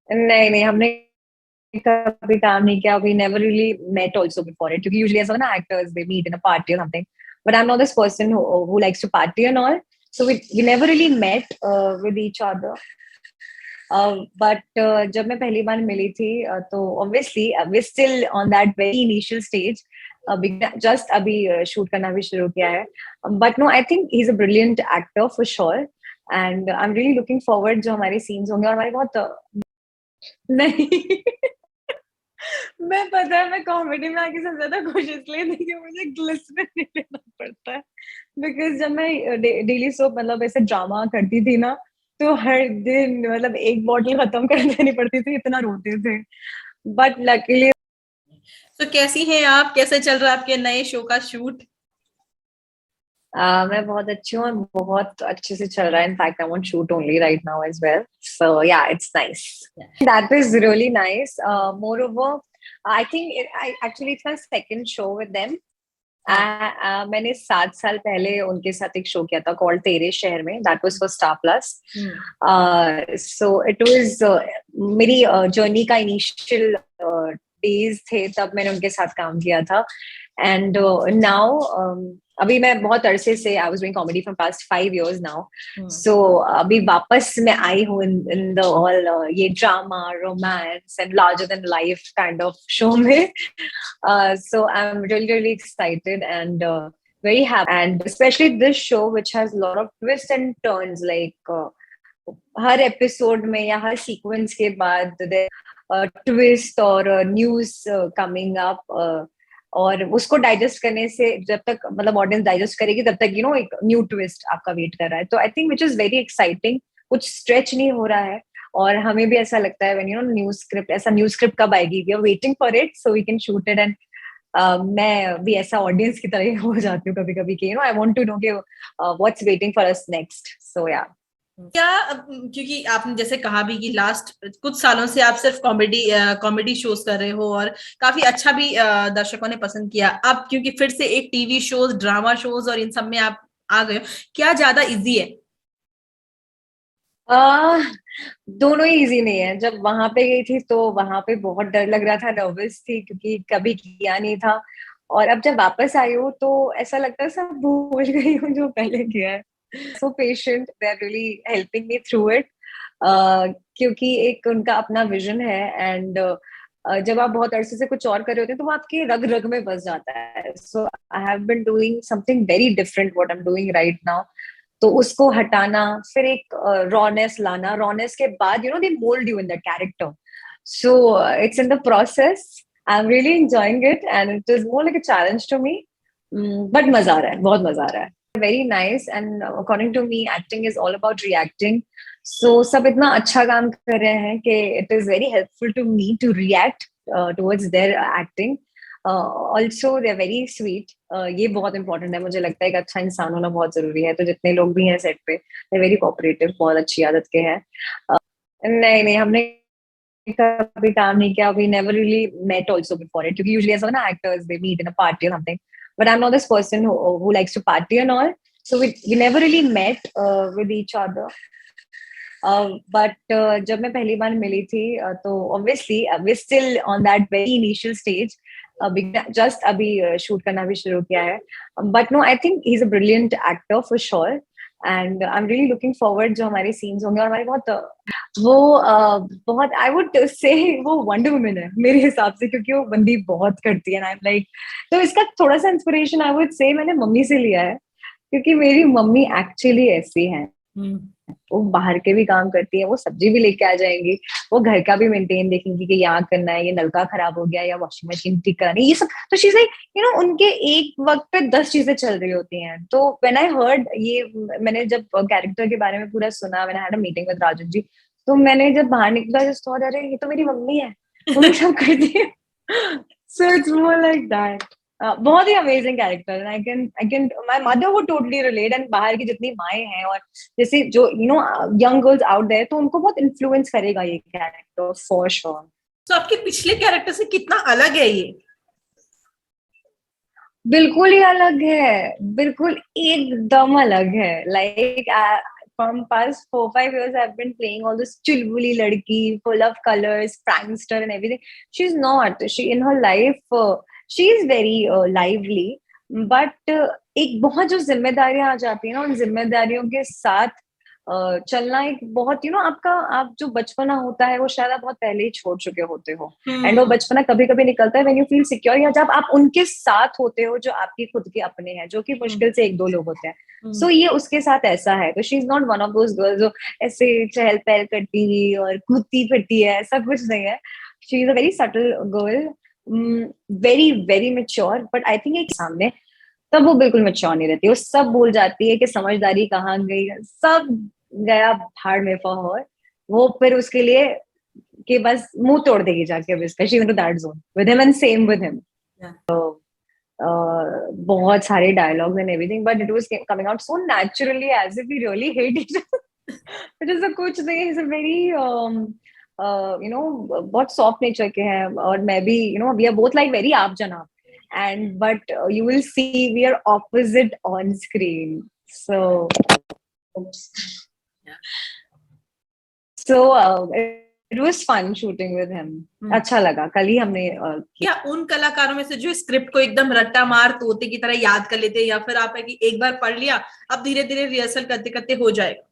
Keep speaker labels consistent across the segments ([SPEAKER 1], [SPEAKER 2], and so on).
[SPEAKER 1] नहीं नहीं, हमने कभी काम नहीं किया. We never really met also before it, क्योंकि usually ऐसा होता है ना, actors they meet in a party or something, but I'm not this person who likes to party and all, so we never really met with each other. But जब मैं पहली बार मिली थी, तो obviously we're still on that very initial stage. अभी just अभी shoot करना भी शुरू किया है. But no, I think he's a brilliant actor for sure, and I'm really looking forward जो हमारे scenes होंगे, और हमारे बहुत नहीं. मैं पता है, मैं कॉमेडी में आके सबसे ज्यादा खुश इसलिए थी कि मुझे ग्लिसरीन नहीं लेना पड़ता है. बिकॉज जब मैं डेली सोप मतलब ऐसे ड्रामा करती थी ना, तो हर दिन मतलब एक बॉटल खत्म कर देनी पड़ती थी, इतना रोते थे. बट लकीली
[SPEAKER 2] तो कैसी हैं आप, कैसे चल रहा है आपके नए शो का शूट?
[SPEAKER 1] मैं बहुत अच्छी हूँ और बहुत अच्छे से चल रहा है. In fact I want shoot only right now as well, so yeah it's nice. That is really nice. Moreover I think I actually it's my second show with them. मैंने 7 साल पहले उनके साथ एक शो किया था कॉल्ड तेरे शहर में. That was for star plus. So it was मेरी जर्नी का इनिशियल डेज थे, तब मैंने उनके साथ काम किया था. एंड नाउ अभी मैं बहुत अरसे से I was doing comedy from past 5 years now. So अभी वापस मैं आई हूँ इन द ऑल ये drama romance and larger than life kind of show में. So I'm really, really excited and very happy. And especially this show, which has a lot of twists and turns, like her episode में या हर sequence के बाद twist और news coming up, और उसको digest करने से जब तक मतलब ऑडियंस डाइजेस्ट करेगी तब तक एक न्यू ट्विस्ट आपका वेट कर रहा है. तो I think which is very exciting. कुछ स्ट्रेच नहीं हो रहा है, और हमें भी ऐसा लगता है व्हेन न्यू स्क्रिप्ट, ऐसा न्यू स्क्रिप्ट कब आएगी, we are waiting for it so we can shoot it. And मैं भी ऐसा ऑडियंस की तरह हो जाती हूँ कभी कभी कि आई वांट टू नो कि what's waiting for us next. So yeah
[SPEAKER 2] क्या क्योंकि आपने जैसे कहा भी कि लास्ट कुछ सालों से आप सिर्फ कॉमेडी शोज कर रहे हो और काफी अच्छा भी दर्शकों ने पसंद किया. अब क्योंकि फिर से एक टीवी शोज, ड्रामा शोज और इन सब में आप आ गए हो, क्या ज्यादा इजी है?
[SPEAKER 1] दोनों ही इजी नहीं है. जब वहां पे गई थी तो वहां पे बहुत डर लग रहा था, नर्वस थी क्योंकि कभी किया नहीं था. और अब जब वापस आई हूँ तो ऐसा लगता है सब भूल गई हूँ जो पहले किया है. So patient, they are really helping me through it, क्योंकि एक उनका अपना विजन है. एंड जब आप बहुत अरसे से कुछ और कर रहे होते हैं तो वो आपके रग रग में बस जाता है. So I have been doing something very different what I am doing right now. तो उसको हटाना, फिर एक रॉनेस लाना, रॉनेस के बाद they mould you in that character. So it's in the process. I am really enjoying it and it is more like a challenge to me. But मजा आ रहा है, बहुत मजा आ रहा है. Very nice. And according to me acting is all about reacting. So सब इतना अच्छा काम कर रहे हैं कि it is very helpful to me to react towards their acting. Also they are very sweet. ये बहुत इंपॉर्टेंट है. मुझे लगता है एक अच्छा इंसान होना बहुत जरूरी है. तो जितने लोग भी हैं सेट पे, दे वेरी कोऑपरेटिव, बहुत अच्छी आदत के हैं. नहीं नहीं, हमने कभी काम नहीं किया. We never really met also before it, क्योंकि usually ऐसा होता है ना, actors they meet in a party or something, but I'm not this person who likes to party and all, so we never really met with each other. But जब मैं पहली बार मिली थी, तो obviously we still on that very initial stage. Just अभी shoot करना भी शुरू किया है. But no, I think he is a brilliant actor for sure. And I am really looking forward जो हमारे सीन्स होंगे. और हमारे बहुत बहुत आई वुड से वो वंडर वुमन है मेरे हिसाब से, क्योंकि वो बंदी बहुत करती है. आई एम लाइक, तो इसका थोड़ा सा इंस्पिरेशन आई वुड से मैंने मम्मी से लिया है, क्योंकि मेरी मम्मी एक्चुअली ऐसी है. वो बाहर के भी काम करती है, वो सब्जी भी लेके आ जाएंगी, वो घर का भी मेंटेन देखेंगी कि यहाँ करना है, ये नलका खराब हो गया या वॉशिंग मशीन ठीक करानी, ये सब. तो चीज लाइक उनके एक वक्त पे 10 चीजें चल रही होती हैं. तो व्हेन आई हर्ड ये, मैंने जब कैरेक्टर के बारे में पूरा सुना, मैंने had a meeting with Raju ji, तो मैंने जब बाहर निकला जस्ट थॉट, अरे ये तो मेरी मम्मी है, वो भी सब करती है. So it's more like that. बहुत ही amazing character. I can my mother would totally relate. And बाहर की जितनी माएँ हैं और जैसे जो यंग गर्ल्स आउट देयर, तो उनको बहुत इन्फ्लुएंस करेगा ये कैरेक्टर फॉर श्योर.
[SPEAKER 2] तो आपके पिछले कैरेक्टर से कितना अलग है ये?
[SPEAKER 1] बिल्कुल ही अलग है, बिल्कुल एकदम अलग है. Like from past 4-5 years I've been playing all this chulbuli ladki, full of colors, prankster and everything. She's not. She in her life, she is very lively, but एक बहुत जो जिम्मेदारियां आ जाती है ना, उन जिम्मेदारियों के साथ चलना एक बहुत आपका आप जो बचपना होता है वो शायद आप बहुत पहले ही छोड़ चुके होते हो, एंड वो बचपना कभी कभी निकलता है व्हेन यू फील सिक्योर, या जब आप उनके साथ होते हो जो आपके खुद के अपने हैं, जो कि मुश्किल से 1-2 लोग होते हैं। सो ये उसके साथ ऐसा है, तो she is not one of those girls जो ऐसे चहल पहल करती है और कूदती फिरती है, ऐसा कुछ नहीं है। She is a very subtle girl, very very mature, but I think एक सामने तब वो बिल्कुल मेच्योर नहीं रहती, वो सब भूल जाती है कि समझदारी कहाँ गई, सब गया भाड़ में फॉर हर। वो फिर उसके लिए कि बस मुंह तोड़ देगी जाके, अब specially into that zone with him and same with him. बहुत सारे dialogues and everything, but it was coming out so naturally as if we really hate each other. It is a कुछ नहीं, इज अ वेरी बहुत soft nature के हैं, और मैं भी we are both like very आप जनाब, and but you will see we are opposite on screen, so oops. So it was fun shooting with him. अच्छा लगा, कल ही हमने
[SPEAKER 2] क्या उन कलाकारों में से जो स्क्रिप्ट को एकदम रट्टा मार तोते की तरह याद कर लेते हैं, या फिर आप है कि एक बार पढ़ लिया अब धीरे धीरे रिहर्सल करते करते हो जाएगा?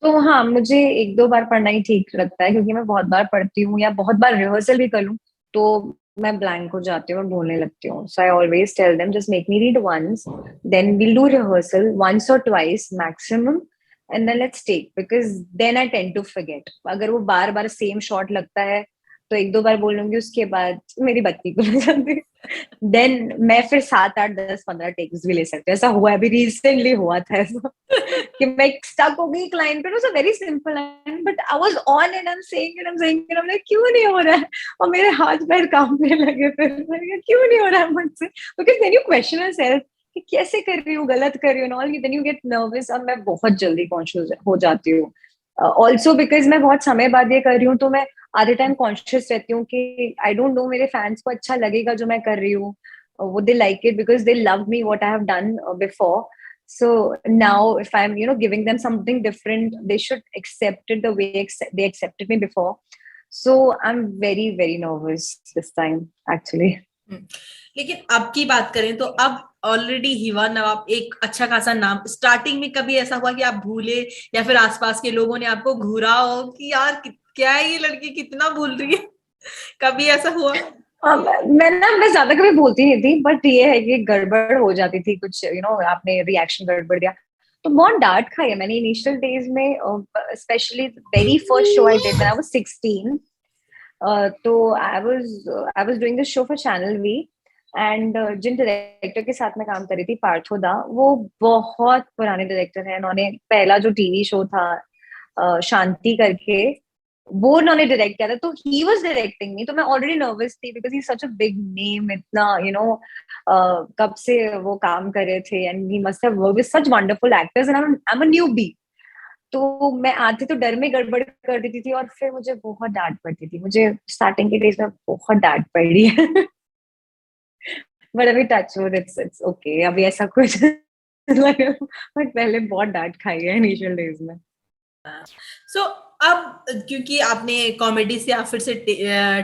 [SPEAKER 1] तो हाँ, मुझे 1-2 बार पढ़ना ही ठीक लगता है, क्योंकि मैं बहुत बार पढ़ती हूँ या बहुत बार रिहर्सल भी कर लूँ तो मैं ब्लैंक हो जाती हूँ और भूलने लगती हूँ। So I always tell them just make me read once, then we'll do rehearsal once और twice maximum, and then let's take, because then I tend to forget. अगर वो बार बार सेम शॉट लगता है तो 1-2 बार बोलूंगी, उसके बाद मेरी बत्ती खुल जाती है। देन मैं फिर 7-8-10-15 टेक्स भी ले सकती हूँ। ऐसा हुआ, अभी रिसेंटली हुआ था ऐसा कि मैं स्टक हो गई क्लाइंट पे, was a very simple line, but I was on and I am saying it, I'm like, क्यों नहीं हो रहा है, और मेरे हाथ पैर कांपने लगे, फिर मैंने कहा क्यों नहीं हो रहा है मुझसे, because then you question yourself कि कैसे कर रही हूँ, गलत कर रही हूँ, all then you get nervous, और मैं बहुत जल्दी कॉन्शियस हो जाती हूँ। ऑल्सो बिकॉज मैं बहुत समय बाद ये कर रही हूँ, तो मैं आधे टाइम कॉन्शियस रहती हूँ कि आई डोंट नो मेरे फैंस को अच्छा लगेगा जो मैं कर रही हूँ, would they like it because they love me what I have done before. So now if I'm giving them something different, they should accept it the way they accepted me before. So I'm very very nervous this time actually.
[SPEAKER 2] लेकिन अब की बात करें तो अब already हिवा नवाब एक अच्छा खासा नाम, स्टार्टिंग में कभी ऐसा हुआ कि आप भूले या फिर आसपास के लोगों ने आपको घूरा हो कि यार क्या है ये लड़की कितना भूल रही है? कभी ऐसा हुआ?
[SPEAKER 1] मैं ज्यादा कभी बोलती नहीं थी, बट ये है कि गड़बड़ हो जाती थी कुछ, आपने रिएक्शन गड़बड़ दिया तो बहुत डांट खाई है मैंने इनिशियल डेज में, specially very first show I did when I was 16. तो I was doing this show for channel V, and जिन डायरेक्टर के साथ मैं काम कर रही थी, पार्थोदा, वो बहुत पुराने डायरेक्टर हैं। उन्होंने पहला जो टीवी शो था शांति करके, वो उन्होंने डायरेक्ट किया था, तो ही वाज डायरेक्टिंग मी, तो मैं ऑलरेडी नर्वस थी because he such a big name, इतना कब से वो काम कर रहे थे, and he must have worked with such wonderful actors, and I am a newbie, तो मैं आती तो डर में गड़बड़ कर देती थी, और फिर मुझे बहुत डांट पड़ती थी। मुझे स्टार्टिंग के डेज में बहुत डांट पड़ी है बट अभी टच वुड इट्स ओके, अभी ऐसा कुछ बट पहले बहुत डांट खाई है इनिशियल डेज में।
[SPEAKER 2] सो अब क्योंकि आपने कॉमेडी से आप फिर से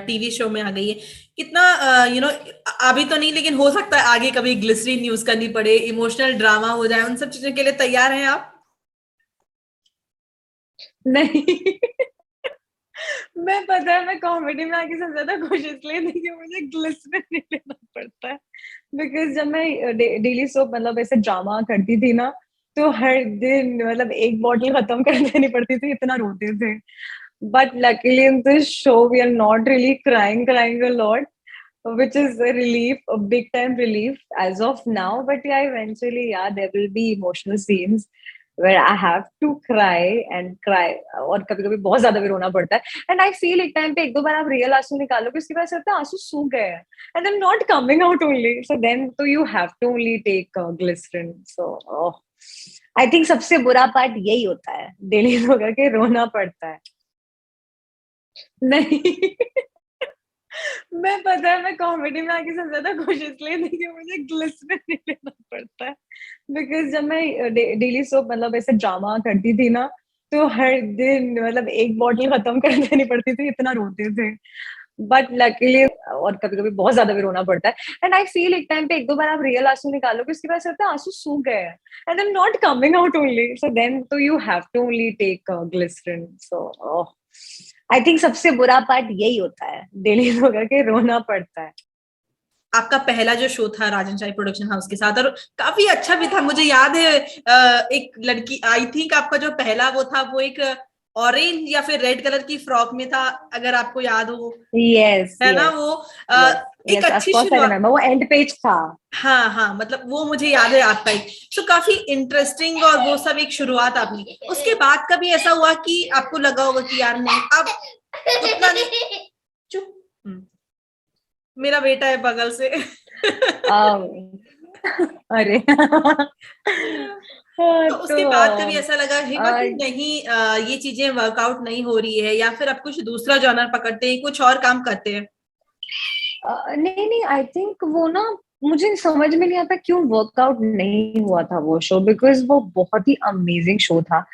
[SPEAKER 2] टीवी शो में आ गई है, कितना अभी तो नहीं, लेकिन हो सकता है आगे कभी ग्लिसरीन यूज करनी पड़े, इमोशनल ड्रामा हो जाए, उन सब चीजों के लिए तैयार हैं आप?
[SPEAKER 1] नहीं मैं पता है मैं कॉमेडी में आके सबसे ज्यादा खुश इसलिए नहीं कि मुझे ग्लिसरीन नहीं लेना पड़ता है, बिकॉज जब मैं डेली सोप मतलब ऐसे ड्रामा करती थी ना, तो हर दिन मतलब एक बॉटल खत्म कर देनी पड़ती थी, इतना रोते थे। But luckily in this show we are not really crying a lot, which is a relief, a big time relief as of now. But yeah, eventually, yeah, there will be emotional scenes where I have to cry and cry, और कभी कभी बहुत ज्यादा भी रोना पड़ता है, and I feel एक टाइम पे 1-2 बार आप रियल आंसू निकालो कि उसके बाद ऐसा लगता है आंसू सूख गए हैं and they're not coming out only, so then तो you have to only take glycerin. So I think सबसे बुरा पार्ट यही होता है डेली होगा कि रोना पड़ता है। नहीं मैं पता है मैं कॉमेडी में आके सबसे ज्यादा खुश इसलिए थी कि मुझे ग्लिसरीन नहीं लेना पड़ता है, बिकॉज जब मैं डेली सोप मतलब ऐसे ड्रामा करती थी ना, तो हर दिन मतलब एक बॉटल खत्म कर देनी पड़ती थी, इतना रोते थे। बट लकीली, और कभी कभी बहुत ज्यादा भी रोना पड़ता है, एंड आई फील एक टाइम पे एक दो बार आप रियल आंसू निकालोगे उसके बाद लगता है आंसू सूख गए हैं and then not coming out only, so then तो you have to only take glycerine. So I think सबसे बुरा पार्ट यही होता है, डेली होकर के रोना पड़ता है।
[SPEAKER 2] आपका पहला जो शो था राजन शाही प्रोडक्शन हाउस के साथ, और काफी अच्छा भी था, मुझे याद है एक लड़की, आई थिंक आपका जो पहला वो था वो एक ऑरेंज या फिर रेड कलर की फ्रॉक में था, अगर आपको याद हो,
[SPEAKER 1] यस
[SPEAKER 2] है ना
[SPEAKER 1] यस
[SPEAKER 2] वो
[SPEAKER 1] यस
[SPEAKER 2] एक
[SPEAKER 1] यस, ऑफ
[SPEAKER 2] अच्छी
[SPEAKER 1] कोर्स आई
[SPEAKER 2] शुरुआत।
[SPEAKER 1] रिमेम्बर, वो एंड पेज था।
[SPEAKER 2] हाँ हाँ, मतलब वो मुझे याद है आपका ही। तो काफी इंटरेस्टिंग, और वो सब एक शुरुआत आपने, उसके बाद कभी ऐसा हुआ कि आपको लगा होगा कि यार नहीं अब उतना नहीं, चुप, मेरा बेटा है बगल से।
[SPEAKER 1] अरे
[SPEAKER 2] तो
[SPEAKER 1] तो
[SPEAKER 2] उसके बाद कभी ऐसा लगा हिबा कि
[SPEAKER 1] अ,
[SPEAKER 2] नहीं ये चीजें वर्कआउट नहीं हो रही है, या फिर आप कुछ दूसरा जॉनर पकड़ते हैं, कुछ और काम करते हैं?
[SPEAKER 1] नहीं नहीं, आई थिंक वो ना, मुझे समझ में नहीं आता क्यों वर्कआउट नहीं हुआ था वो शो, बिकॉज वो बहुत ही अमेजिंग शो था,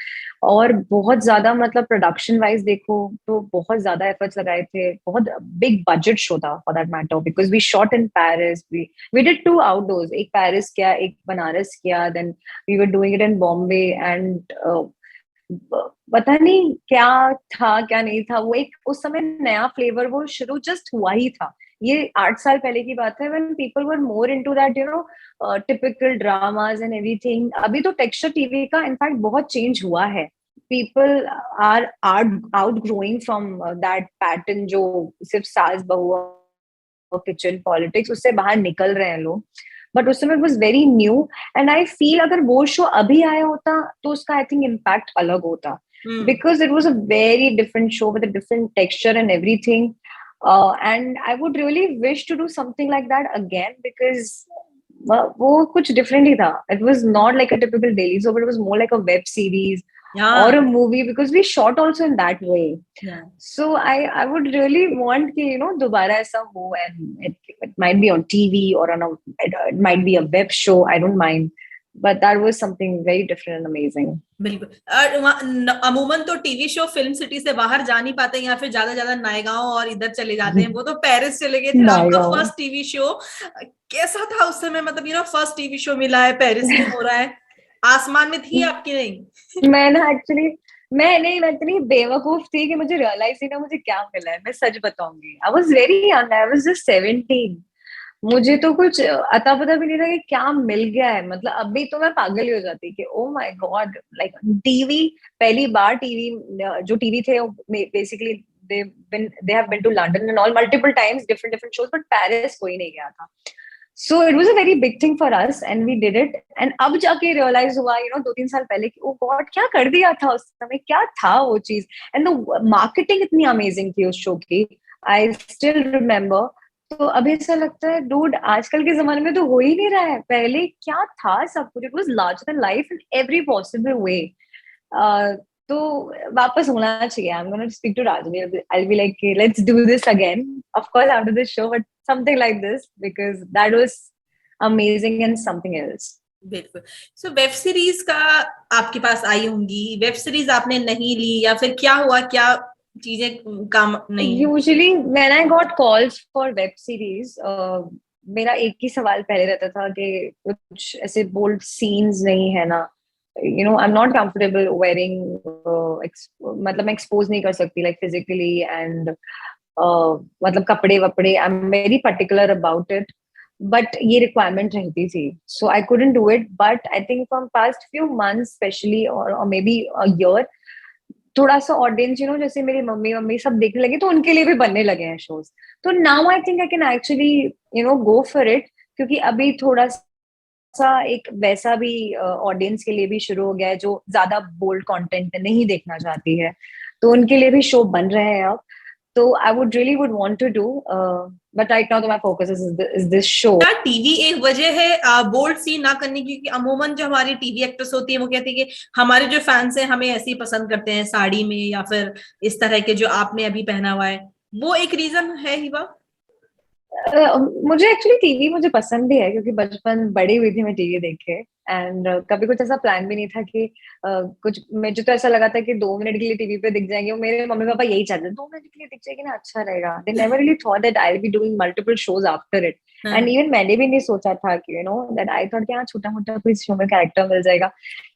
[SPEAKER 1] और बहुत ज्यादा मतलब प्रोडक्शन वाइज देखो तो बहुत ज्यादा एफर्ट्स लगाए थे, बहुत बिग बजट शो था for that matter, because we shot in Paris, we did two outdoors, एक पेरिस किया एक बनारस किया, then we were doing it in Bombay, and पता नहीं क्या था क्या नहीं था, वो एक उस समय नया फ्लेवर वो शुरू जस्ट हुआ ही था। ये 8 साल पहले की बात है, when people were more into that you know typical dramas and everything. अभी तो टेक्सचर टीवी का इनफैक्ट बहुत चेंज हुआ है, people are are out growing from that pattern, जो सिर्फ सास बहू और किचन पॉलिटिक्स, उससे बाहर निकल रहे हैं लोग। बट उस समय was very new, and I feel अगर वो शो अभी आया होता तो उसका आई थिंक इम्पैक्ट अलग होता,
[SPEAKER 2] हम्म।
[SPEAKER 1] because it was a very different show with a different texture and everything. And I would really wish to do something like that again, because वो कुछ different ही था. It was not like a typical daily soap, but it was more like a web series or
[SPEAKER 2] हाँ।
[SPEAKER 1] a movie, because we shot also in that way.
[SPEAKER 2] Yeah.
[SPEAKER 1] So I would really want कि दोबारा ऐसा हो, and it might be on TV or on it might be a web show. I don't mind, but that was something very different and amazing.
[SPEAKER 2] बिल्कुल। अमूमन तो TV show film city से बाहर जा नहीं पाते, या फिर ज्यादा ज्यादा नायगांव और इधर चले जाते हैं, वो तो पेरिस चले गए थे। आपका
[SPEAKER 1] नायगांव।
[SPEAKER 2] फर्स्ट टीवी शो कैसा था उस समय? मतलब फर्स्ट टीवी शो मिला है, पेरिस में हो रहा है, आसमान में थी आपकी? नहीं।
[SPEAKER 1] मैं ना एक्चुअली, मैं नहीं, मैं इतनी बेवकूफ थी कि मुझे रियलाइज ही ना मुझे क्या मिला है, मैं सच बताऊंगी। I was very young, I was just 17। मुझे तो कुछ अता पता भी नहीं था कि क्या मिल गया है, मतलब अभी तो मैं पागल ही हो जाती कि oh my God, like TV. पहली बार टीवी, जो टीवी थे basically they have been to London and all multiple times, different shows, but Paris कोई नहीं गया था। So it was a very big thing for us and we did it, and अब जाके realize हुआ 2-3 साल पहले कि ओ गॉड क्या कर दिया था उस समय, क्या था वो चीज, एंड द मार्केटिंग इतनी अमेजिंग थी उस शो की, आई स्टिल रिमेम्बर। तो अभी ऐसा लगता है डूड, आजकल के जमाने में तो हो ही नहीं रहा है, पहले क्या था सब कुछ, it was larger than life in every possible way. तो वापस होना चाहिए। I'm going to speak to Rajni. I'll be like, okay, let's do this again. Of course, after this show, but something like this, because that was amazing and something else.
[SPEAKER 2] बिल्कुल। So web series का आपके पास आई होंगी, web series आपने नहीं ली, या फिर क्या हुआ, क्या चीजें काम नहीं?
[SPEAKER 1] Usually, when I got calls for web series, मेरा एक ही सवाल पहले रहता था कि कुछ ऐसे बोल्ड सीन्स नहीं है ना, I am not comfortable wearing, मतलब मैं एक्सपोज नहीं कर सकती लाइक फिजिकली, एंड मतलब कपड़े वपड़े, I am very particular about it, but ये रिक्वायरमेंट रहती थी, so I couldn't do it. But I think from past few months specially, और मे बी अ ईयर, थोड़ा सा ऑडियंस जैसे मेरी मम्मी मम्मी सब देखने लगे, तो उनके लिए भी बनने लगे हैं शोज। तो now I think I can actually go for it, क्योंकि अभी थोड़ा सा एक वैसा भी ऑडियंस के लिए भी शुरू हो गया है जो ज्यादा बोल्ड कंटेंट नहीं देखना चाहती है, तो उनके लिए भी शो बन रहे हैं अब। तो I would really would want to do, but right now my focus is this show.
[SPEAKER 2] क्या टीवी एक वजह है बोल्ड सीन ना करने की? क्योंकि अमूमन जो हमारी टीवी एक्ट्रेस होती है वो कहती है कि हमारे जो फैंस हैं हमें ऐसे ही पसंद करते हैं, साड़ी में, या फिर इस तरह के जो आपने अभी पहना हुआ है, वो एक रीजन है हिबा?
[SPEAKER 1] मुझे एक्चुअली टीवी मुझे पसंद भी है, क्योंकि बचपन बड़ी हुई थी मैं टीवी देख के। एंड कभी कुछ ऐसा प्लान भी नहीं था कि कुछ, मुझे तो ऐसा लगा था कि 2 मिनट के लिए टीवी पे दिख जाएंगे, और मेरे मम्मी पापा यही चाहते थे 2 मिनट के लिए दिख जाएगी ना, अच्छा रहेगा। They never really thought that I will be doing multiple shows after it. And
[SPEAKER 2] हाँ,
[SPEAKER 1] इवन मैंने भी नहीं सोचा था कि दैट आई थॉट कि हाँ छोटा मोटा कोई शो में कैरेक्टर मिल जाएगा।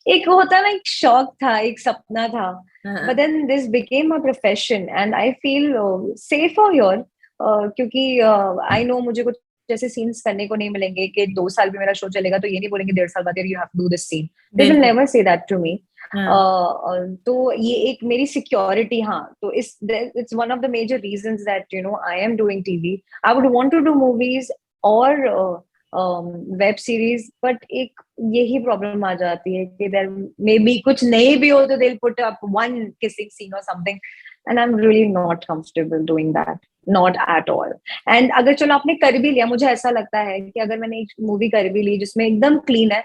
[SPEAKER 1] एक वो होता है ना, एक शौक था, एक सपना था। बट
[SPEAKER 2] हाँ,
[SPEAKER 1] then this became a profession and I feel safe और योर, क्योंकि आई नो मुझे कुछ जैसे सीन्स करने को नहीं मिलेंगे कि 2 साल भी मेरा शो चलेगा तो ये नहीं बोलेंगे 1.5 साल बाद you have to do this scene. They will
[SPEAKER 2] बिल्कुल।
[SPEAKER 1] Never say that to me.
[SPEAKER 2] हाँ,
[SPEAKER 1] तो ये एक मेरी सिक्योरिटी, हाँ, तो इस it's one of the major reasons that I am doing TV. I would want to do movies और वेब सीरीज, बट एक यही प्रॉब्लम आ जाती है कि देयर मे बी कुछ नहीं भी हो तो they put up one kissing scene और something, and I am really not comfortable doing that, not at all. And अगर चलो आपने कर भी लिया, मुझे ऐसा लगता है कि अगर मैंने एक मूवी कर भी ली जिसमें एकदम क्लीन है,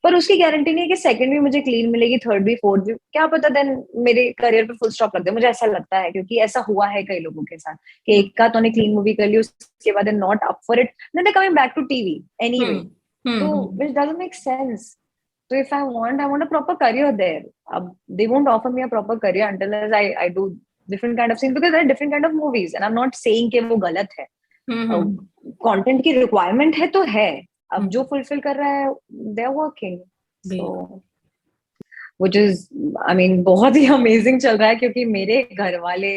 [SPEAKER 1] पर उसकी गारंटी नहीं है कि सेकंड भी मुझे क्लीन मिलेगी, थर्ड भी, फोर्थ भी, क्या पता देन मेरे करियर पे फुल स्टॉप लग जाए। मुझे ऐसा लगता है, क्योंकि ऐसा हुआ है कई लोगों के साथ कि
[SPEAKER 2] हम्म,
[SPEAKER 1] एक का तो क्लीन मूवी कर ली, उसके बाद not up for it, then they coming back to TV anyway.
[SPEAKER 2] Hmm, hmm,
[SPEAKER 1] तो which doesn't make sense. So if I want a proper career there. They won't offer me a proper career until as I do different kind of scenes, because there are different kind of movies and I'm not saying कि वो गलत है।
[SPEAKER 2] हम्म,
[SPEAKER 1] content की requirement है तो है, अब जो
[SPEAKER 2] हम्म,
[SPEAKER 1] फुलफिल कर रहा है दे आर वर्किंग। सो
[SPEAKER 2] बिल्कुल।
[SPEAKER 1] व्हिच इज, आई मीन, बहुत ही अमेजिंग चल रहा है, क्योंकि मेरे घर वाले,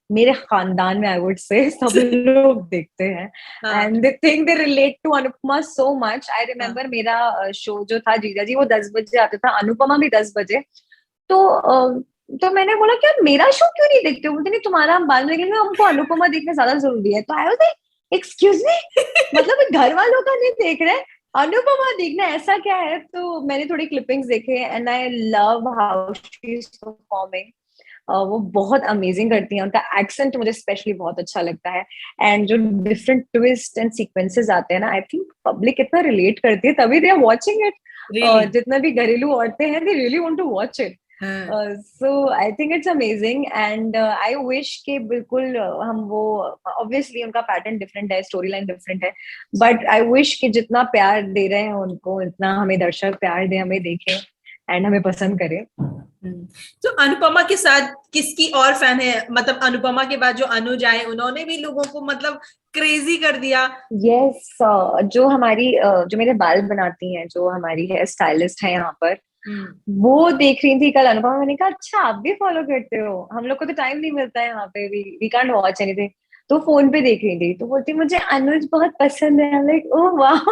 [SPEAKER 1] मेरे खानदान में, आई वुड से, सब लोग देखते हैं
[SPEAKER 2] हाँ,
[SPEAKER 1] and they think they relate to Anupama so much. I
[SPEAKER 2] हाँ,
[SPEAKER 1] रिमेम्बर मेरा शो जो था जीजा जी, वो 10 बजे आता था, अनुपमा भी 10 बजे। तो तो मैंने बोला कि यार मेरा शो क्यों नहीं देखते हो? बोलते नहीं, तुम्हारा हम बाद में देखेंगे, हमको अनुपमा देखना ज्यादा जरूरी है। तो I was like excuse me, मतलब घर वालों का नहीं देख रहे, अनुपमा देखना ऐसा क्या है? तो मैंने थोड़ी क्लिपिंग्स देखे and I love how she is performing. वो बहुत अमेजिंग करती हैं, उनका एक्सेंट मुझे स्पेशली बहुत अच्छा लगता है। एंड जो डिफरेंट ट्विस्ट एंड सीक्वेंसेस आते हैं ना, आई थिंक पब्लिक इतना रिलेट करती है, तभी they are watching it.
[SPEAKER 2] Really.
[SPEAKER 1] जितना भी घरेलू औरतें हैं, they really want to watch it.
[SPEAKER 2] हाँ,
[SPEAKER 1] so I think it's amazing and I wish कि बिल्कुल हम वो, ऑब्वियसली उनका पैटर्न डिफरेंट है, स्टोरी लाइन डिफरेंट है, बट आई विश कि जितना प्यार दे रहे हैं उनको, इतना हमें दर्शक प्यार दे, हमें देखें एंड हमें पसंद करें।
[SPEAKER 2] तो अनुपमा के साथ किसकी और फैन है? मतलब अनुपमा के बाद जो अनुज आए, उन्होंने भी लोगों को मतलब क्रेजी कर दिया।
[SPEAKER 1] यस, जो हमारी जो मेरे बाल बनाती हैं, जो हमारी हेयर स्टाइलिस्ट है यहाँ पर,
[SPEAKER 2] हम्म,
[SPEAKER 1] वो देख रही थी कल अनुपमा। मैंने कहा अच्छा आप भी फॉलो करते हो, हम लोग को तो टाइम नहीं मिलता है यहाँ पे, वी कांट वॉच एनीथिंग। तो फोन पे देख रही थी, तो बोलती मुझे अनुज बहुत पसंद है। लाइक ओह वाह,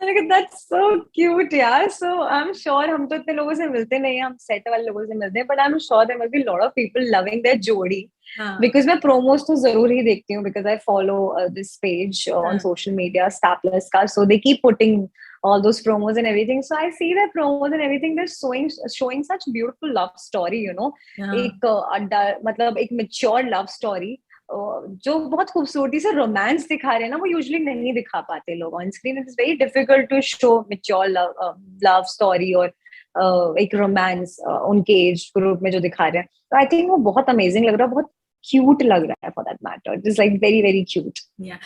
[SPEAKER 1] मैंने कहा दैट्स सो क्यूट यार। सो आई एम श्योर, हम तो इतने लोगों से मिलते नहीं हैं, हम सेट वाले लोगों से मिलते हैं, but I am sure there must be lot of people loving that जोड़ी।
[SPEAKER 2] हाँ,
[SPEAKER 1] बिकॉज मैं प्रोमोस तो जरूर ही देखती हूँ, because I follow this page on
[SPEAKER 2] हाँ,
[SPEAKER 1] सोशल मीडिया, स्टार प्लस का, so they keep putting all those promos and everything, so I see their promos and everything, they're showing such beautiful love story,
[SPEAKER 2] हाँ,
[SPEAKER 1] एक मतलब एक mature love story, जो बहुत खूबसूरती से रोमांस दिखा रहे हैं ना, वो यूजुअली नहीं दिखा पाते लोग on screen. It is very difficult to show mature love story और एक रोमांस उनके एज ग्रुप में जो दिखा रहे हैं। तो आई थिंक वो बहुत अमेजिंग लग रहा है, बहुत क्यूट लग रहा है, for that matter it is like very very cute.
[SPEAKER 2] या।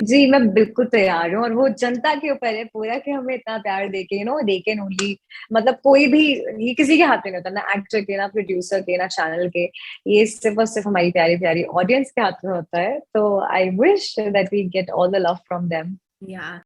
[SPEAKER 1] जी मैं बिल्कुल तैयार हूँ, और वो जनता के ऊपर है पूरा कि हमें इतना प्यार देके, दे कैन ओनली, मतलब कोई भी, ये किसी के हाथ में नहीं होता, ना एक्टर के, ना प्रोड्यूसर के, ना चैनल के, ये सिर्फ और सिर्फ हमारी प्यारी प्यारी ऑडियंस के हाथ में होता है। तो I wish that we get all the love from them.
[SPEAKER 2] या